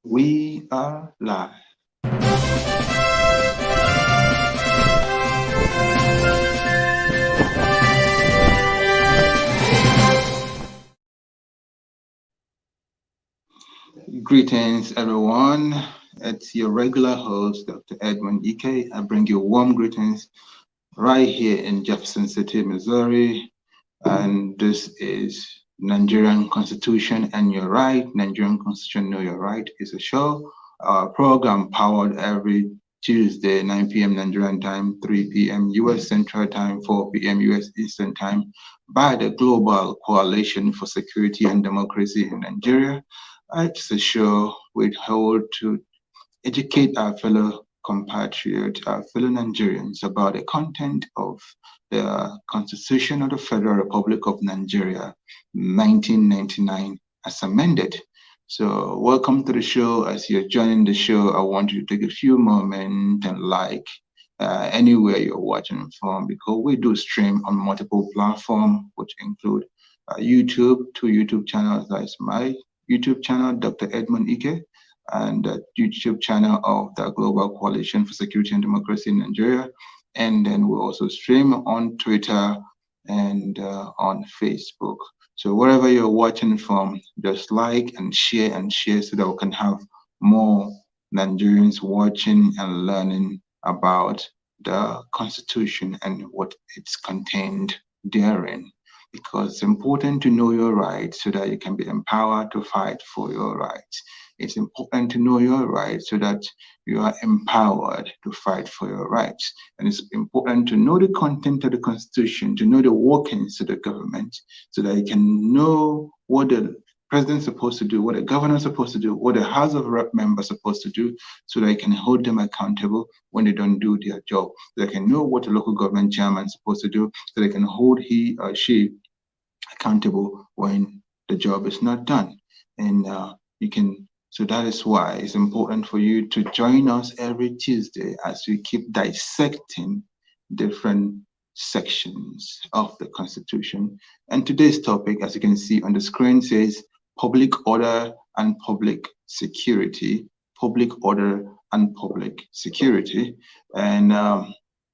We are live. Greetings, everyone. It's your regular host, Dr. Edmond Ikeh. I bring you warm greetings right here in Jefferson City, Missouri. And this is Nigerian Constitution and Your Right. Nigerian Constitution, Know Your Right is a show, a program powered every Tuesday, 9 p.m. Nigerian time, 3 p.m. U.S. Central Time, 4 p.m. U.S. Eastern Time by the Global Coalition for Security and Democracy in Nigeria. It's a show we hold to educate our fellow compatriots, our fellow Nigerians about the content of the Constitution of the Federal Republic of Nigeria, 1999, as amended. So, welcome to the show. As you're joining the show, I want you to take a few moments and like anywhere you're watching from, because we do stream on multiple platforms, which include YouTube, two YouTube channels. That's my YouTube channel, Dr. Edmond Ikeh, and the YouTube channel of the Global Coalition for Security and Democracy in Nigeria. And then we also stream on Twitter and on Facebook. So wherever you're watching from, just like and share so that we can have more Nigerians watching and learning about the Constitution and what it's contained therein. Because it's important to know your rights so that you can be empowered to fight for your rights. It's important to know your rights so that you are empowered to fight for your rights. And it's important to know the content of the Constitution, to know the workings of the government, so that you can know what the president's supposed to do, what the governor's supposed to do, what the House of Rep members are supposed to do, so that you can hold them accountable when they don't do their job. So they can know what the local government chairman is supposed to do, so they can hold he or she accountable when the job is not done. And you can, so that is why it's important for you to join us every Tuesday as we keep dissecting different sections of the Constitution. And today's topic, as you can see on the screen, says public order and public security. Public order and public security. And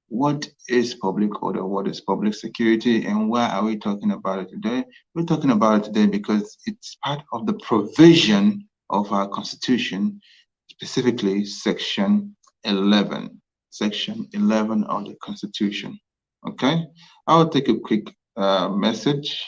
what is public order? What is public security? And why are we talking about it today? We're talking about it today because it's part of the provision of our Constitution, specifically Section 11. Section 11 of the Constitution. Okay? I'll take a quick message,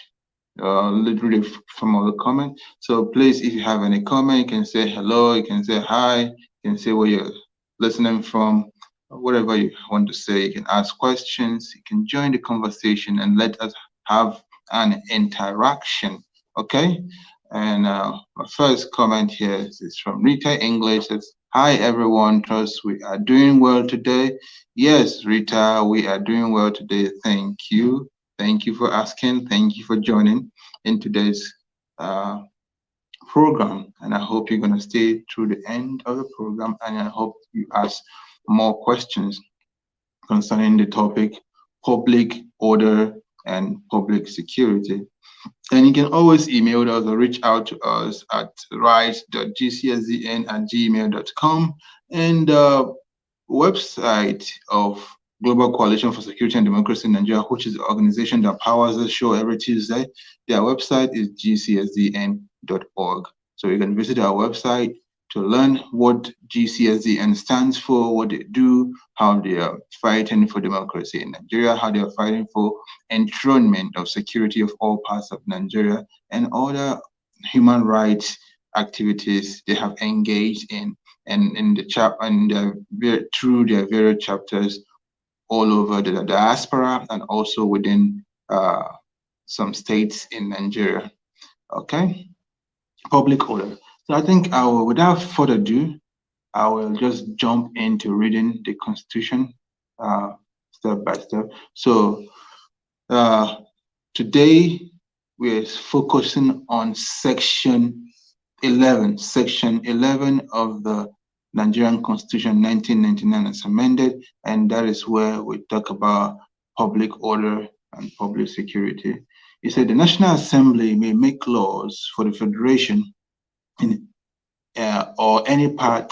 literally from all the comments. So please, if you have any comment, you can say hello, you can say hi, you can say where you're listening from, whatever you want to say. You can ask questions, you can join the conversation and let us have an interaction. Okay? And my first comment here is from Rita English. Says, hi everyone, trust we are doing well today. Yes, Rita, we are doing well today. Thank you. Thank you for asking. Thank you for joining in today's program. And I hope you're going to stay through the end of the program. And I hope you ask more questions concerning the topic public order and public security. And you can always email us or reach out to us at rights.gcsdn@gmail.com, and the website of Global Coalition for Security and Democracy in Nigeria, which is the organization that powers the show every Tuesday. Their website is gcsdn.org. So you can visit our website to learn what GCSDN stands for, what they do, how they are fighting for democracy in Nigeria, how they are fighting for enthronement of security of all parts of Nigeria, and other human rights activities they have engaged in, and in the through their various chapters all over the diaspora and also within some states in Nigeria. Okay, public order. So I think I will, without further ado, I will just jump into reading the Constitution step by step. So today we're focusing on Section 11. Section 11 of the Nigerian Constitution 1999 as amended, and that is where we talk about public order and public security. It said the National Assembly may make laws for the Federation or any part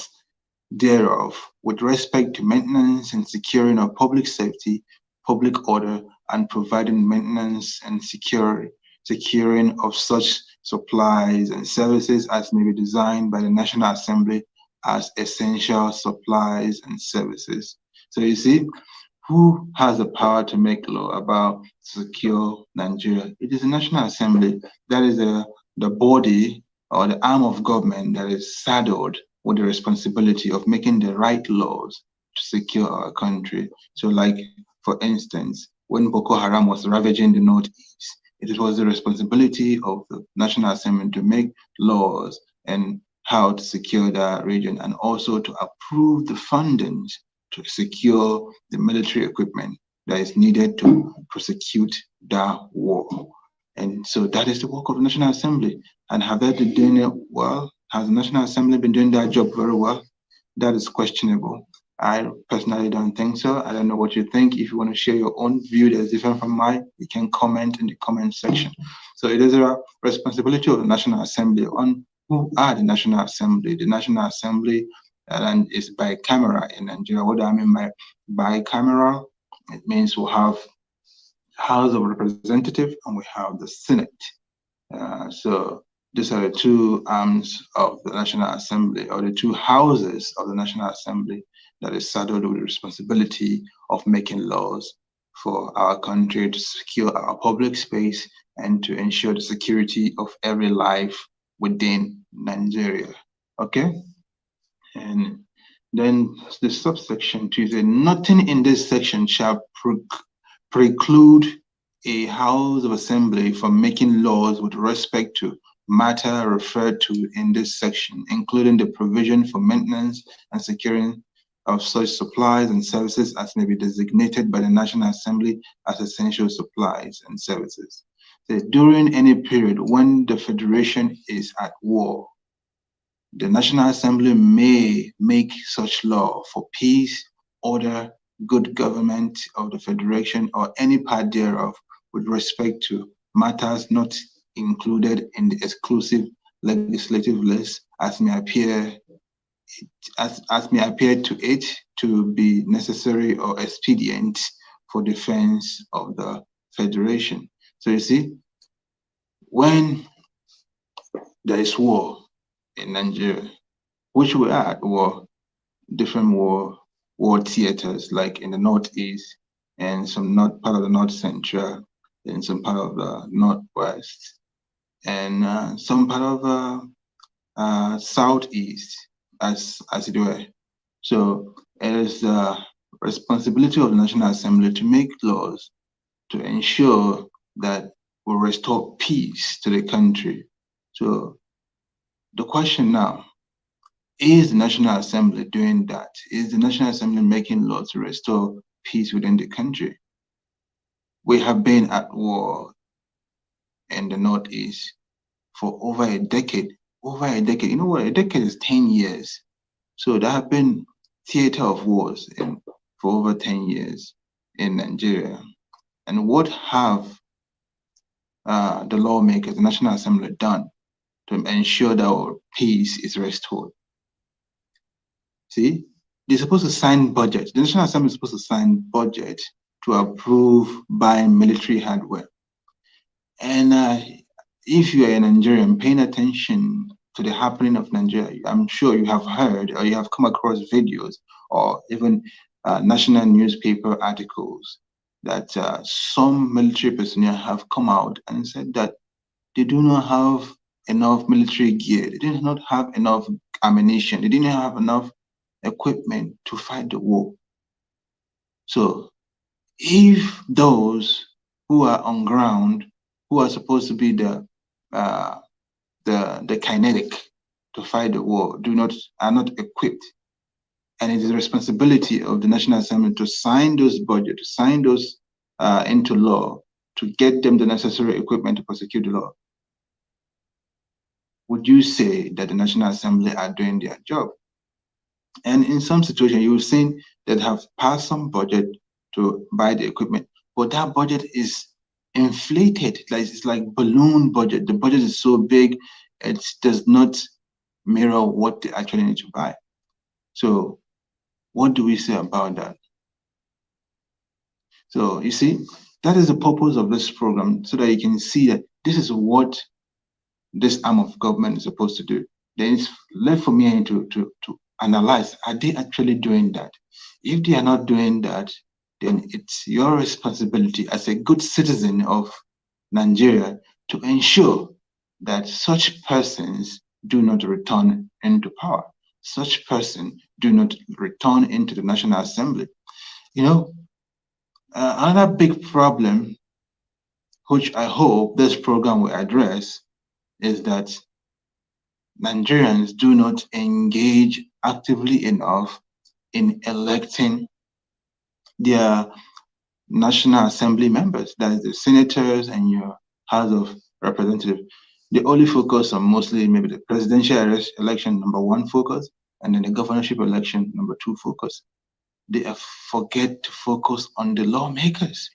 thereof with respect to maintenance and securing of public safety, public order, and providing maintenance and securing of such supplies and services as may be designed by the National Assembly as essential supplies and services. So you see, who has the power to make law about secure Nigeria? It is the National Assembly. That is the body or the arm of government that is saddled with the responsibility of making the right laws to secure our country. So, like, for instance, when Boko Haram was ravaging the Northeast, it was the responsibility of the National Assembly to make laws and how to secure that region and also to approve the fundings to secure the military equipment that is needed to prosecute that war. And so that is the work of the National Assembly. And have they been doing it well? Has the National Assembly been doing that job very well? That is questionable. I personally don't think so. I don't know what you think. If you want to share your own view that's different from mine, you can comment in the comment section. So it is a responsibility of the National Assembly on who are the National Assembly. The National Assembly is bicameral in Nigeria. What do I mean by bicameral? It means we have House of Representatives and we have the Senate. So these are the two arms of the National Assembly, or the two houses of the National Assembly that is saddled with the responsibility of making laws for our country to secure our public space and to ensure the security of every life within Nigeria. Okay? And then the subsection 2 says, nothing in this section shall preclude a House of Assembly from making laws with respect to matter referred to in this section, including the provision for maintenance and securing of such supplies and services as may be designated by the National Assembly as essential supplies and services. So during any period when the Federation is at war, the National Assembly may make such law for peace, order, good government of the Federation or any part thereof with respect to matters not included in the exclusive legislative list as may appear to it to be necessary or expedient for defense of the Federation. So you see, when there is war in Nigeria, which we are at war, different war theaters, like in the Northeast and some part of the North Central and some part of the Northwest and some part of Southeast, as it were. So it is the responsibility of the National Assembly to make laws to ensure that we restore peace to the country. So the question now, is the National Assembly doing that? Is the National Assembly making laws to restore peace within the country? We have been at war in the Northeast for over a decade. You know what? A decade is 10 years. So there have been theater of wars for over 10 years in Nigeria. And what have the lawmakers, the National Assembly, done to ensure that our peace is restored? See, they're supposed to sign budget. The National Assembly is supposed to sign budget to approve buying military hardware. And if you are a Nigerian paying attention to the happening of Nigeria, I'm sure you have heard or you have come across videos or even national newspaper articles that some military personnel have come out and said that they do not have enough military gear. They did not have enough ammunition. They didn't have enough equipment to fight the war. So if those who are on ground, who are supposed to be the kinetic to fight the war, are not equipped, and it is the responsibility of the National Assembly to sign those budgets, to sign those into law, to get them the necessary equipment to prosecute the law, would you say that the National Assembly are doing their job? And in some situations, you've seen that have passed some budget to buy the equipment, but that budget is inflated. Like it's like balloon budget. The budget is so big, it does not mirror what they actually need to buy. So what do we say about that? So you see, that is the purpose of this program, so that you can see that this is what this arm of government is supposed to do. Then it's left for me to analyze, are they actually doing that? If they are not doing that, then it's your responsibility as a good citizen of Nigeria to ensure that such persons do not return into power. Such persons do not return into the National Assembly. You know, another big problem, which I hope this program will address, is that Nigerians do not engage actively enough in electing their National Assembly members, that is the senators and your House of Representatives. They only focus on mostly maybe the presidential election, number one focus, and then the governorship election, number two focus. They forget to focus on the lawmakers.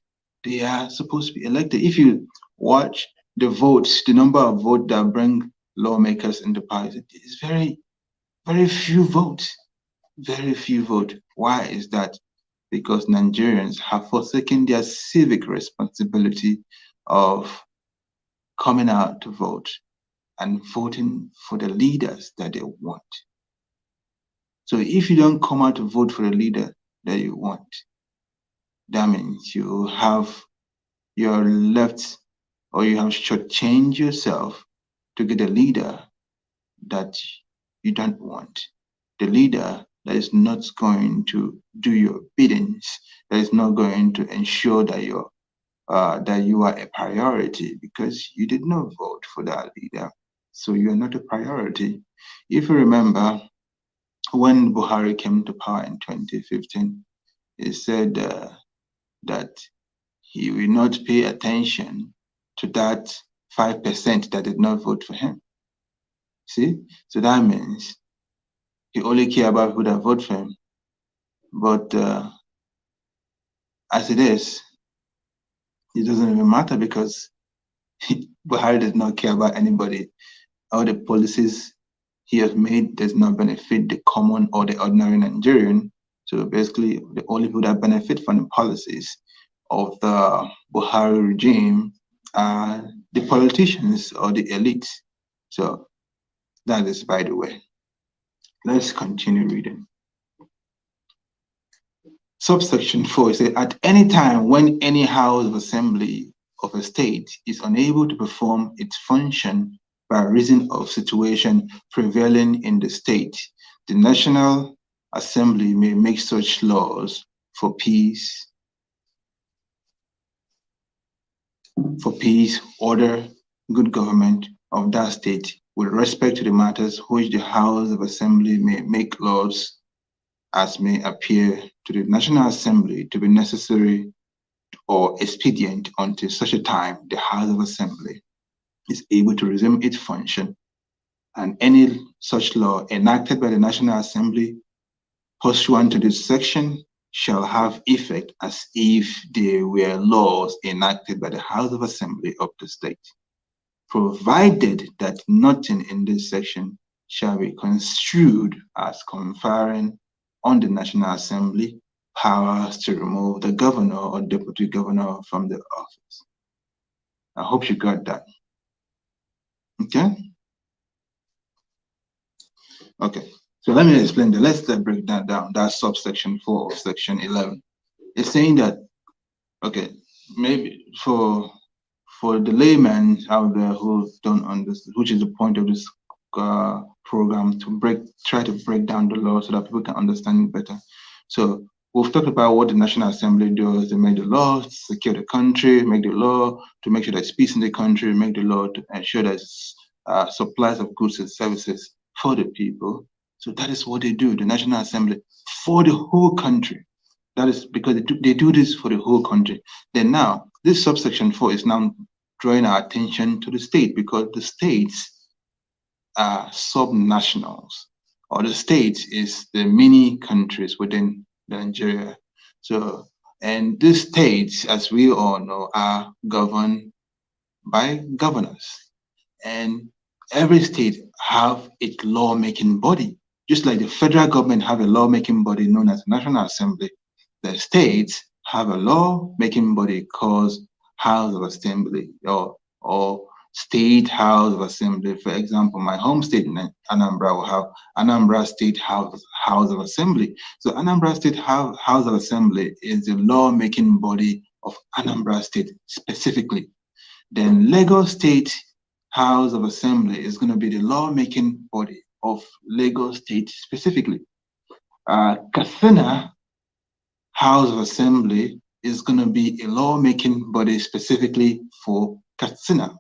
They are supposed to be elected. If you watch the votes, the number of votes that bring lawmakers into power, it is very, very few votes. Very few votes. Why is that? Because Nigerians have forsaken their civic responsibility of coming out to vote and voting for the leaders that they want. So if you don't come out to vote for the leader that you want, that means you have you're left, or you have shortchanged yourself to get a leader that you don't want. The leader that is not going to do your biddings, that is not going to ensure that you are a priority, because you did not vote for that leader. So you are not a priority. If you remember, when Buhari came to power in 2015, he said that he will not pay attention to that 5% that did not vote for him. See? So that means he only care about who that vote for him. But as it is, it doesn't even matter, because Buhari does not care about anybody. All the policies he has made does not benefit the common or the ordinary Nigerian. So basically, the only people that benefit from the policies of the Buhari regime are the politicians or the elites. So that is by the way. Let's continue reading. Subsection 4 says, at any time when any House of Assembly of a state is unable to perform its function by reason of situation prevailing in the state, the National Assembly may make such laws for peace, order, good government of that state with respect to the matters which the House of Assembly may make laws as may appear to the National Assembly to be necessary or expedient until such a time the House of Assembly is able to resume its function, and any such law enacted by the National Assembly pursuant to this section shall have effect as if they were laws enacted by the House of Assembly of the state, provided that nothing in this section shall be construed as conferring on the National Assembly powers to remove the governor or deputy governor from the office. I hope you got that. Okay? Okay. So let me explain that. Let's break that down. That's subsection 4 of section 11. It's saying that, okay, maybe for the layman out there who don't understand, which is the point of this program, to try to break down the law so that people can understand it better. So we've talked about what the National Assembly does. They make the law to secure the country, make the law to make sure there's peace in the country, make the law to ensure there's supplies of goods and services for the people. So that is what they do, the National Assembly, for the whole country. That is because they do this for the whole country. Then now, this subsection 4 is now drawing our attention to the state, because the states are subnationals, or the states is the mini countries within Nigeria. So, and these states, as we all know, are governed by governors. And every state have its lawmaking body. Just like the federal government have a lawmaking body known as National Assembly, the states have a lawmaking body called House of Assembly or State House of Assembly. For example, my home state, Anambra, will have Anambra State House of Assembly. So Anambra State House of Assembly is the lawmaking body of Anambra State specifically. Then Lagos State House of Assembly is going to be the lawmaking body of Lagos State specifically. Katsina House of Assembly is going to be a lawmaking body specifically for Katsina.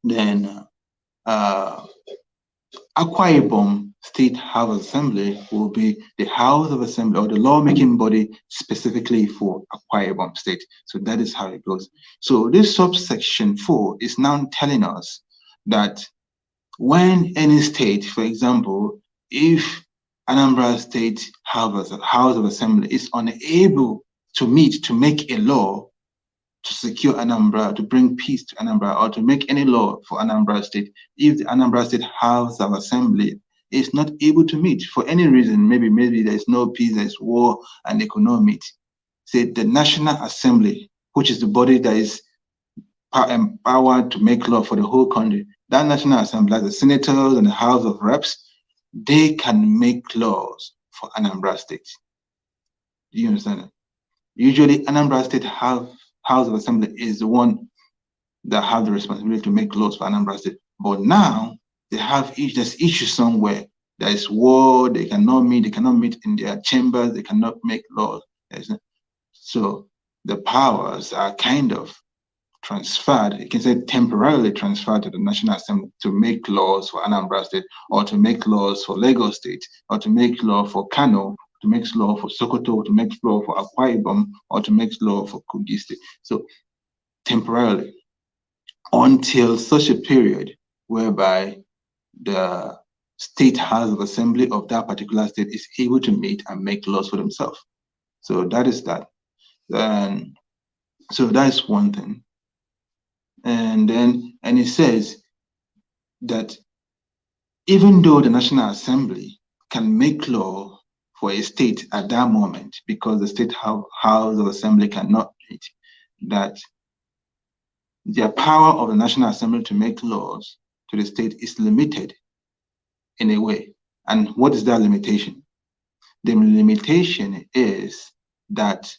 Then uh, Akwa Ibom State House of Assembly will be the House of Assembly or the lawmaking body specifically for Akwa Ibom State. So that is how it goes. So this subsection 4 is now telling us that when any state, for example, if Anambra State House of Assembly is unable to meet to make a law to secure Anambra, to bring peace to Anambra, or to make any law for Anambra State, if the Anambra State House of Assembly is not able to meet for any reason, maybe there is no peace, there is war, and they could not meet, say the National Assembly, which is the body that is empowered to make law for the whole country, that National Assembly, the senators and the House of Reps, they can make laws for Anambra State. Do you understand that? Usually, Anambra State House of Assembly is the one that have the responsibility to make laws for Anambra State. But now they have there's issues somewhere. There is war. They cannot meet in their chambers. They cannot make laws. So the powers are kind of transferred. You can say temporarily transferred to the National Assembly to make laws for Anambra State, or to make laws for Lagos State, or to make law for Kano, to make law for Sokoto, to make law for Akwa Ibom, or to make law for Kogi State. So temporarily, until such a period whereby the state house of assembly of that particular state is able to meet and make laws for themselves. So that is that. And so that is one thing. And it says that even though the National Assembly can make law for a state at that moment, because the state house of assembly cannot meet, that the power of the National Assembly to make laws to the state is limited in a way. And what is that limitation? The limitation is that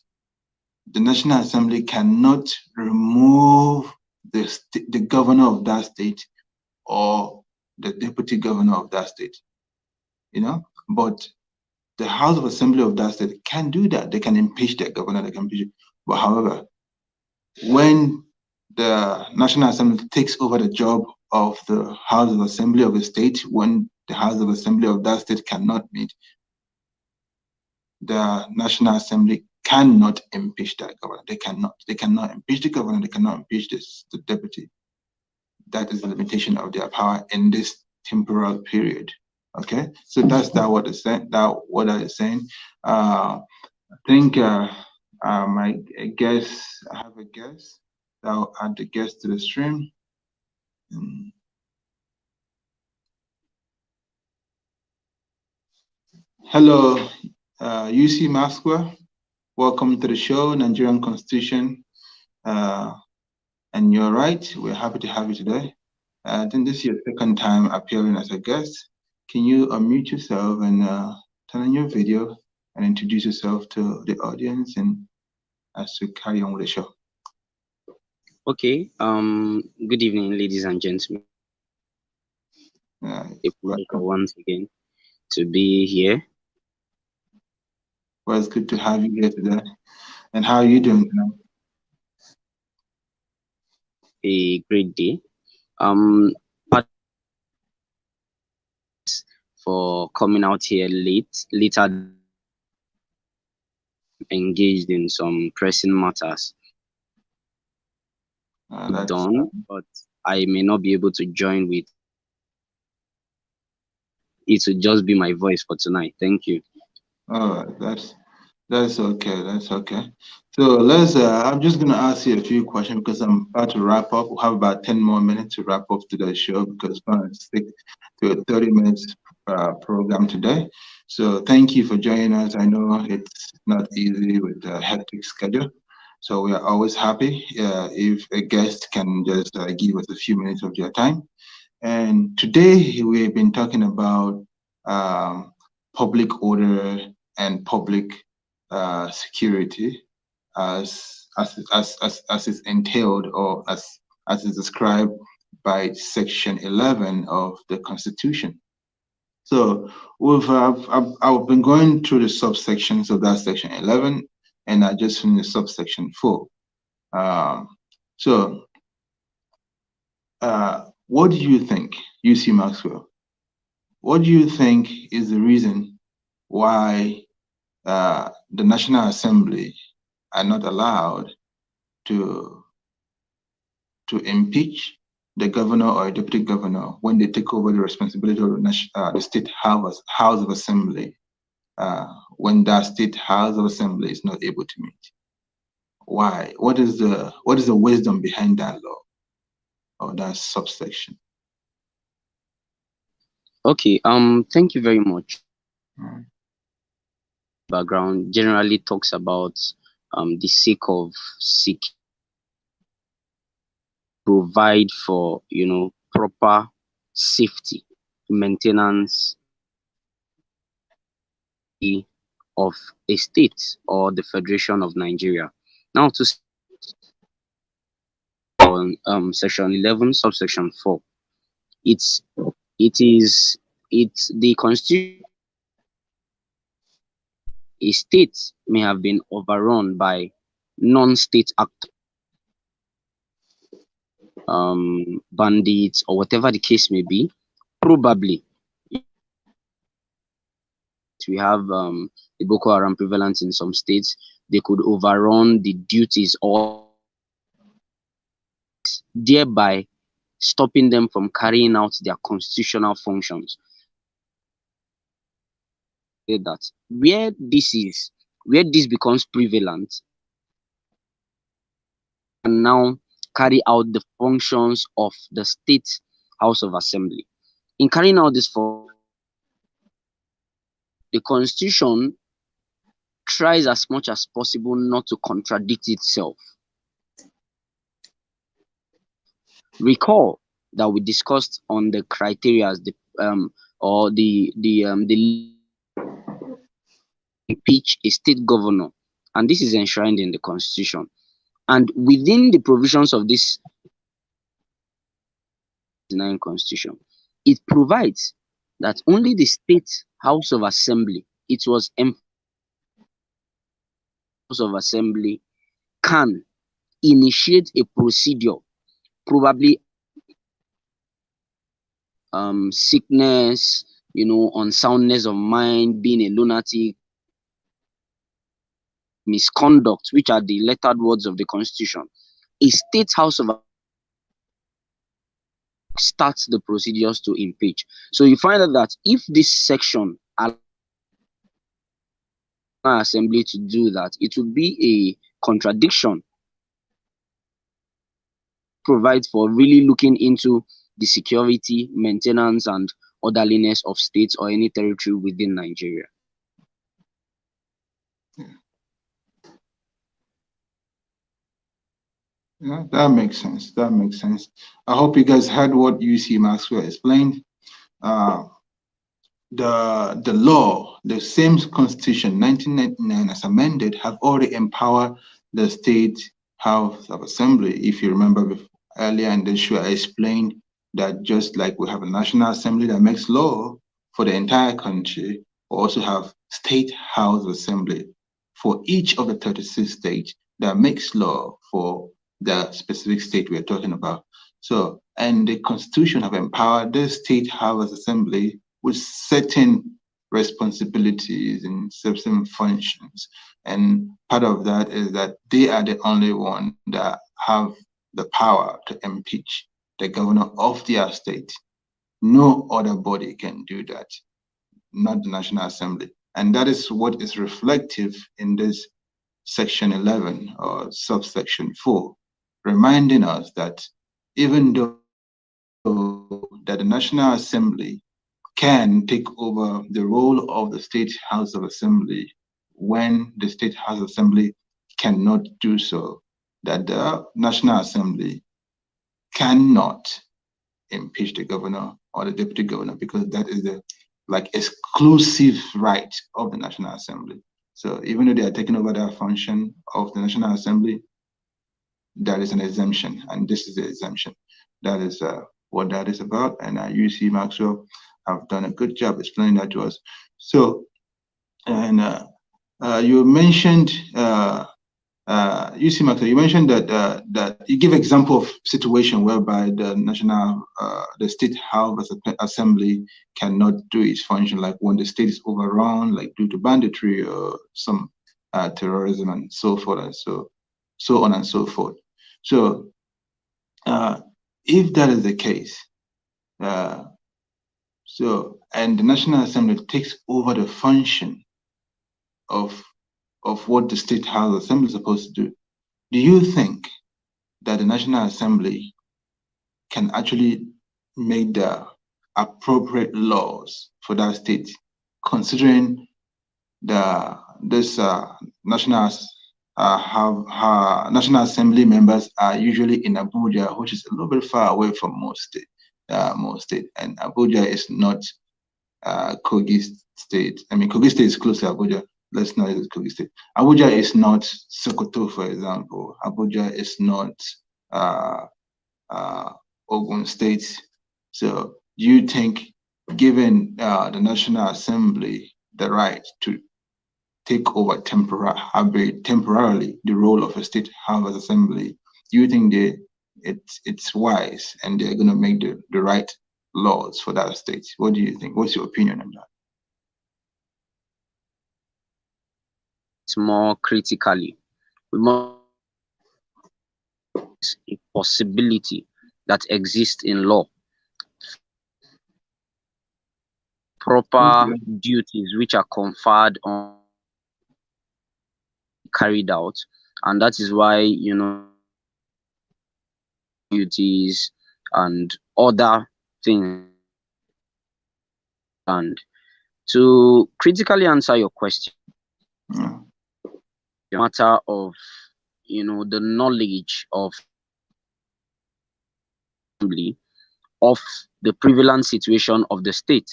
the National Assembly cannot remove the governor of that state or the deputy governor of that state, but the House of Assembly of that state can do that. They can impeach their governor, they can impeach. But however, when the National Assembly takes over the job of the House of Assembly of a state, when the House of Assembly of that state cannot meet, the National Assembly cannot impeach that governor. They cannot impeach the governor. They cannot impeach the deputy. That is the limitation of their power in this temporal period. Okay, so that's what it's saying. What I is saying. I think my guess. I have a guess. I'll add the guest to the stream. Hello, UC Masqua. Welcome to the show, Nigerian Constitution. And you're right, we're happy to have you today. I think this is your second time appearing as a guest. Can you unmute yourself and turn on your video and introduce yourself to the audience and as to carry on with the show? Okay. Good evening, ladies and gentlemen. A pleasure once again to be here. Well, it's good to have you here today. And how are you doing tonight? A great day. For coming out here later engaged in some pressing matters. Done, but I may not be able to join with. It will just be my voice for tonight. Thank you. Oh, That's okay. That's okay. So let's. I'm just gonna ask you a few questions because I'm about to wrap up. We'll have about 10 more minutes to wrap up today's show because we're gonna stick to a 30 minutes program today. So thank you for joining us. I know it's not easy with the hectic schedule. So we are always happy if a guest can just give us a few minutes of their time. And today we've been talking about um, public order and public security as is entailed or as is described by Section 11 of the Constitution. So I've been going through the subsections of that Section 11, and I just finished subsection 4. Um, so, what do you think, UC Maxwell? What do you think is the reason why the National Assembly are not allowed to impeach the governor or a deputy governor when they take over the responsibility of the state house of assembly when that state house of assembly is not able to meet? Why? What is the wisdom behind that law or that subsection? Okay, thank you very much. Mm. Background generally talks about the sake of seek provide for proper safety, maintenance of a state or the Federation of Nigeria. Now to on section 11 subsection 4, it's it is it's the constitution. A state may have been overrun by non-state actors, bandits, or whatever the case may be. Probably we have the Boko Haram prevalent in some states. They could overrun the duties or thereby stopping them from carrying out their constitutional functions. That where this becomes prevalent, and now carry out the functions of the state house of assembly. In carrying out this function, the constitution tries as much as possible not to contradict itself. Recall that we discussed on the criteria, the impeach a state governor, and this is enshrined in the constitution. And within the provisions of this constitution, it provides that only the state house of assembly, it was house of assembly can initiate a procedure, probably sickness, unsoundness of mind, being a lunatic, misconduct, which are the lettered words of the constitution. A state house of starts the procedures to impeach. So you find out that if this section allows assembly to do that, it would be a contradiction. Provide for really looking into the security, maintenance, and orderliness of states or any territory within Nigeria. Yeah, that makes sense. That makes sense. I hope you guys heard what UC Maxwell explained. Uh, the law, the same constitution, 1999 as amended, have already empowered the state house of assembly. If you remember earlier in the show, I explained that just like we have a national assembly that makes law for the entire country, we also have state house of assembly for each of the 36 states that makes law for the specific state we're talking about. So, and the constitution have empowered the state house assembly with certain responsibilities and certain functions. And part of that is that they are the only one that have the power to impeach the governor of their state. No other body can do that, not the National Assembly. And that is what is reflective in this section 11 or subsection 4, reminding us that even though that the National Assembly can take over the role of the State House of Assembly when the State House of Assembly cannot do so, that the National Assembly cannot impeach the governor or the deputy governor, because that is the exclusive right of the National Assembly. So even though they are taking over that function of the National Assembly, there is an exemption, and this is the exemption. That is what that is about, and UC Maxwell have done a good job explaining that to us. So, and you mentioned UC Maxwell, you mentioned that that you give example of situation whereby the State House Assembly cannot do its function, like when the state is overrun, like due to banditry or some terrorism and so forth and so on and so forth. So, if that is the case, and the National Assembly takes over the function of what the State House Assembly is supposed to do you think that the National Assembly can actually make the appropriate laws for that state, considering this National Assembly members are usually in Abuja, which is a little bit far away from most state, and Abuja is not Kogi State. I mean, Kogi State is close to Abuja. Let's not use Kogi State. Abuja is not Sokoto, for example. Abuja is not Ogun State. So do you think, given the National Assembly the right to take over temporarily the role of a State House Assembly, do you think it's wise and they're going to make the right laws for that state? What do you think? What's your opinion on that? More critically, we must a possibility that exists in law, proper duties which are conferred on carried out, and that is why duties and other things. And to critically answer your question, the matter of the knowledge of the prevalent situation of the state,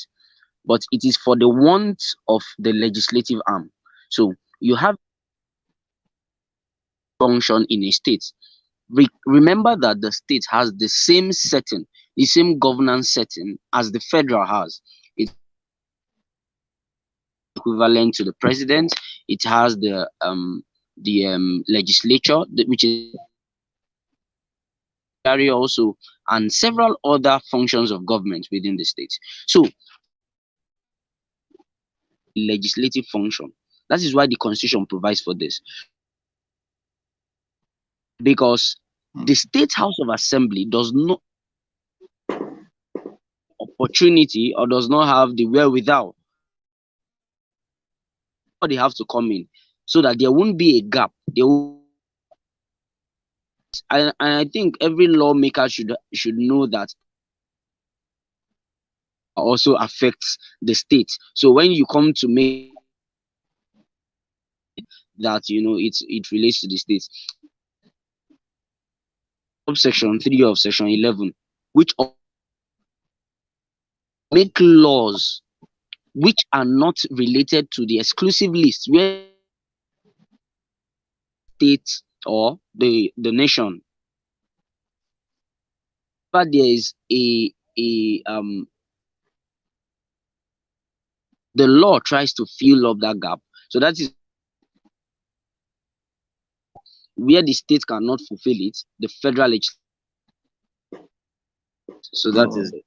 but it is for the want of the legislative arm. So you have function in a state. Remember that the state has the same setting, the same governance setting as the federal has. It's equivalent to the president. It has the legislature, which is also, and several other functions of government within the state. So legislative function. That is why the constitution provides for this, because the State House of Assembly does not opportunity or does not have the wherewithal. They have to come in so that there won't be a gap. And I think every lawmaker should know that also affects the state. So when you come to make that it relates to the states. Subsection 3 of section 11, which make laws which are not related to the exclusive list where states or the nation, but there is the law tries to fill up that gap. So that is where the state cannot fulfill it, the federal legislature. So that is it.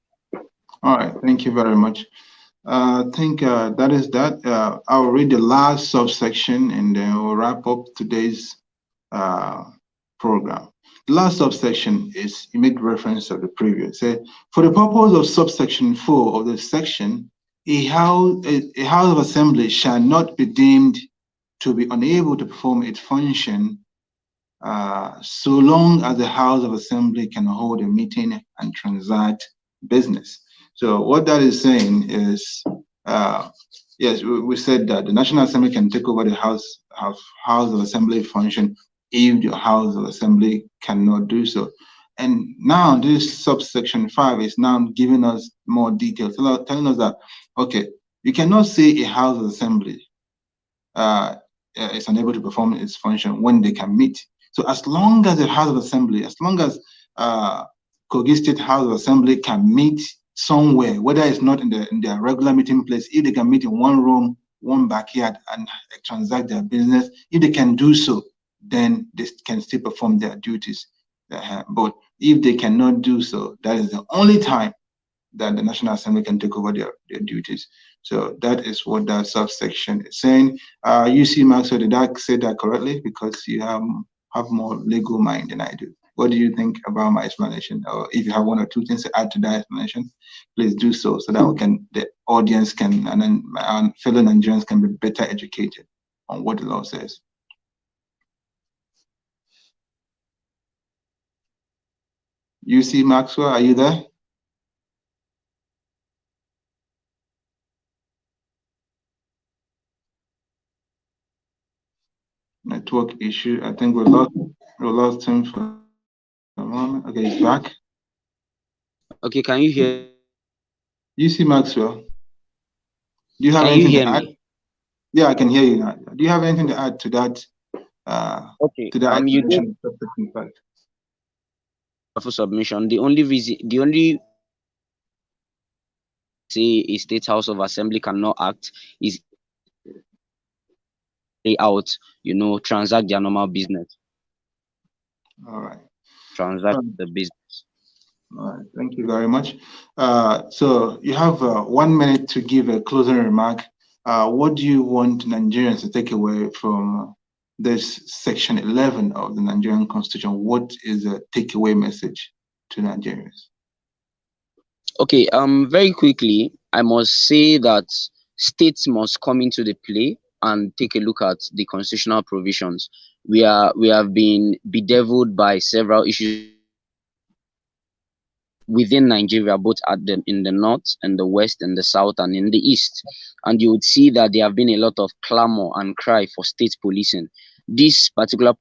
All right, thank you very much. I think that is that. I'll read the last subsection and then we'll wrap up today's program. The last subsection is, you make reference of the previous. Say, for the purpose of subsection 4 of this section, a house of assembly shall not be deemed to be unable to perform its function so long as the House of Assembly can hold a meeting and transact business. So what that is saying is, yes, we said that the National Assembly can take over the House of Assembly function if the House of Assembly cannot do so. And now this subsection 5 is now giving us more details, telling us that, okay, you cannot say a House of Assembly is unable to perform its function when they can meet. So as long as the House of Assembly, as long as Kogi State House of Assembly can meet somewhere, whether it's not in their regular meeting place, if they can meet in one room, one backyard, and transact their business, if they can do so, then they can still perform their duties. But if they cannot do so, that is the only time that the National Assembly can take over their duties. So that is what that subsection is saying. You see, Maxwell, did I say that correctly? Because you have more legal mind than I do. What do you think about my explanation? Or if you have one or two things to add to that explanation, please do so that the audience can, and then my fellow Nigerians can be better educated on what the law says. You see, Maxwell, are you there? Network issue. I think we lost him for a moment. Okay, he's back. Okay, can you hear? You see, Maxwell. Do you have Can anything you hear to add? me? Yeah, I can hear you now. Do you have anything to add to that? Okay. To that You did explanation? for submission. The only say a state house of assembly cannot act is out, transact their normal business. All right. Transact the business. All right. Thank you very much. So you have 1 minute to give a closing remark. What do you want Nigerians to take away from this section 11 of the Nigerian Constitution? What is the takeaway message to Nigerians? Okay, very quickly, I must say that states must come into the play and take a look at the constitutional provisions. We have been bedeviled by several issues within Nigeria, both in the north and the west and the south and in the east. And you would see that there have been a lot of clamor and cry for state policing. This particular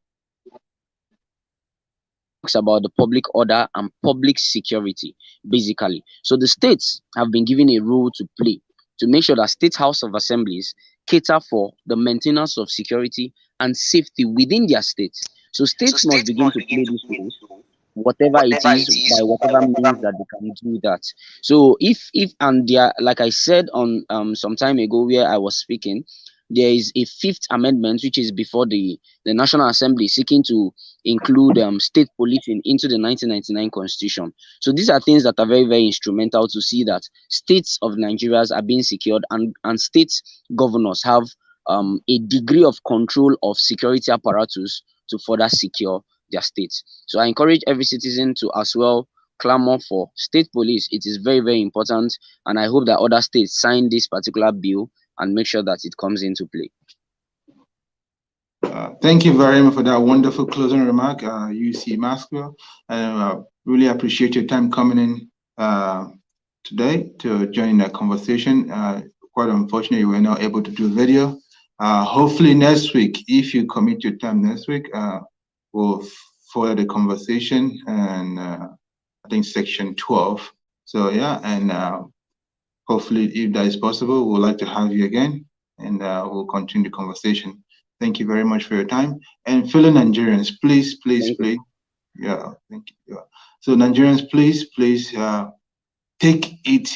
talks about the public order and public security, basically. So the states have been given a role to play to make sure that state house of assemblies cater for the maintenance of security and safety within their states. So states must begin to play this role, whatever it is, by whatever means that they can do that. So if and there, like I said on some time ago where I was speaking, there is a fifth amendment which is before the National Assembly seeking to include state policing into the 1999 constitution. So these are things that are very, very instrumental to see that states of Nigeria are being secured, and state governors have a degree of control of security apparatus to further secure their states. So I encourage every citizen to as well clamor for state police. It is very, very important, and I hope that other states sign this particular bill and make sure that it comes into play. Thank you very much for that wonderful closing remark, UC Maxwell. I really appreciate your time coming in today to join the conversation. Quite unfortunately, you were not able to do video. Hopefully next week, if you commit your time next week, we'll follow the conversation and I think section 12. So yeah, and hopefully if that is possible, we'd like to have you again and we'll continue the conversation. Thank you very much for your time. And fellow Nigerians, please, yeah, thank you. Yeah. So Nigerians, please, take it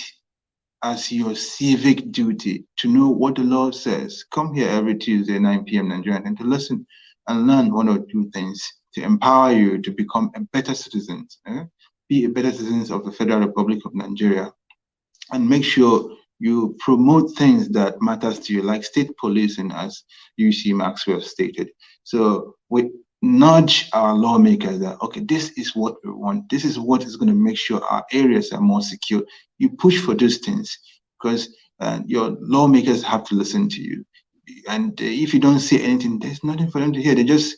as your civic duty to know what the law says. Come here every Tuesday, 9 p.m. Nigerian, and to listen and learn one or two things to empower you to become a better citizen. Be a better citizen of the Federal Republic of Nigeria, and make sure you promote things that matters to you, like state policing, as UC Maxwell stated. So we nudge our lawmakers that, okay, this is what we want. This is what is going to make sure our areas are more secure. You push for those things because and your lawmakers have to listen to you. And if you don't say anything, there's nothing for them to hear. They just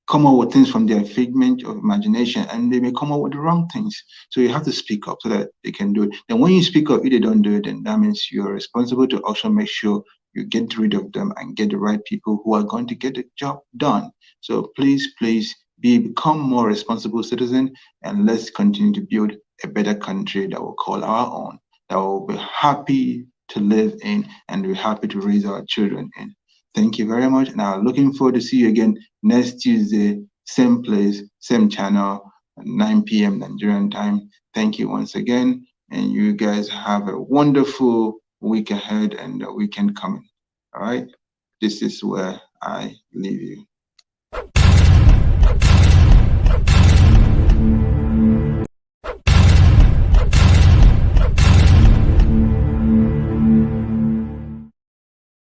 come up with things from their figment of imagination, and they may come up with the wrong things. So you have to speak up so that they can do it. Then when you speak up, if they don't do it, then that means you're responsible to also make sure you get rid of them and get the right people who are going to get the job done. So please become more responsible citizen, and let's continue to build a better country that will call our own, that will be happy to live in, and we're happy to raise our children in. Thank you very much, and I'm looking forward to see you again next Tuesday, same place, same channel, 9 p.m. Nigerian time. Thank you once again, and you guys have a wonderful week ahead and a weekend coming. All right, this is where I leave you.